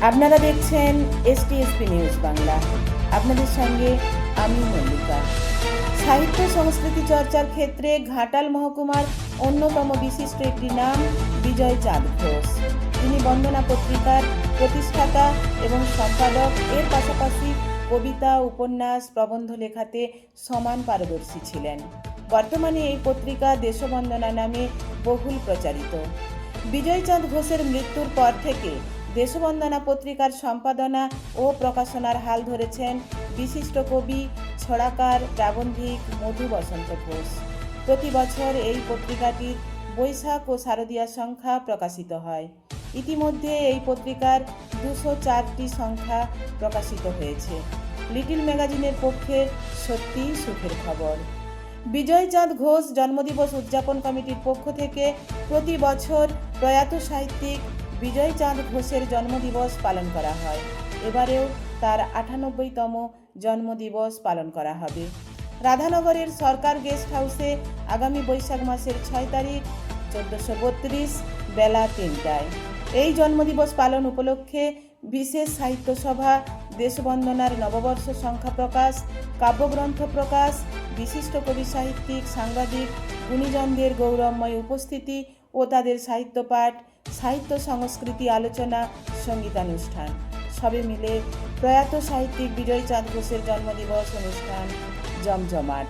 আপনারা দেখছেন STSP news Bangla. আপনাদের সঙ্গে আমি মল্লিকা। সাহিত্য সংস্কৃতি চর্চার ক্ষেত্রে ঘাটাল মহকুমার অন্যতম বিশিষ্ট একটি নাম বিজয় চাঁদ ঘোষ। তিনি বন্দনা পত্রিকার প্রতিষ্ঠাতা এবং সম্পাদক। এর পাশাপাশি কবিতা, উপন্যাস, প্রবন্ধ লেখাতে সমান পারদর্শী ছিলেন। বর্তমানে এই পত্রিকা দেশবন্দনা নামে বহুল প্রচারিত। বিজয় চাঁদ ঘোষের মৃত্যুর পর থেকে দেশবন্দনা পত্রিকার সম্পাদনা ও প্রকাশনার হাল ধরেছেন বিশিষ্ট কবি, ছড়াকার, প্রাবন্ধিক মধু বসন্ত ঘোষ। প্রতি বছর এই পত্রিকাটির বৈশাখ ও শারদীয়া সংখ্যা প্রকাশিত হয়। ইতিমধ্যে এই পত্রিকার 204টি সংখ্যা প্রকাশিত হয়েছে। লিটল ম্যাগাজিনের পক্ষে সত্যি সুখের খবর। বিজয় চাঁদ ঘোষ জন্মদিবস উদযাপন কমিটির পক্ষ থেকে প্রতি বছর প্রয়াত সাহিত্যিক বিজয় চাঁদ ঘোষের জন্মদিবস পালন করা হয়। এবারেও তার 98তম জন্মদিবস পালন করা হবে। রাধানগরের সরকার গেস্ট হাউসে আগামী বৈশাখ মাসের 6 তারিখ 1432 বেলা 3টায়। এই জন্মদিবস পালন উপলক্ষে বিশেষ সাহিত্য সভা, দেশবন্দনার নববর্ষ সংখ্যা প্রকাশ, কাব্যগ্রন্থ প্রকাশ, বিশিষ্ট কবি, সাহিত্যিক, সাংবাদিক, গুণীজনদের গৌরবময় উপস্থিতি ও তাদের সাহিত্য পাঠ, সাহিত্য সংস্কৃতি আলোচনা, সঙ্গীতানুষ্ঠান সবে মিলে প্রয়াত সাহিত্যিক বিজয় চাঁদ ঘোষের জন্মদিবস অনুষ্ঠান জমজমাট।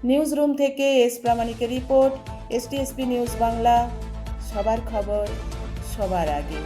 নিউজ রুম থেকে এস প্রামাণিকের রিপোর্ট, এসটিএসপি নিউজ বাংলা। সবার খবর সবার আগে।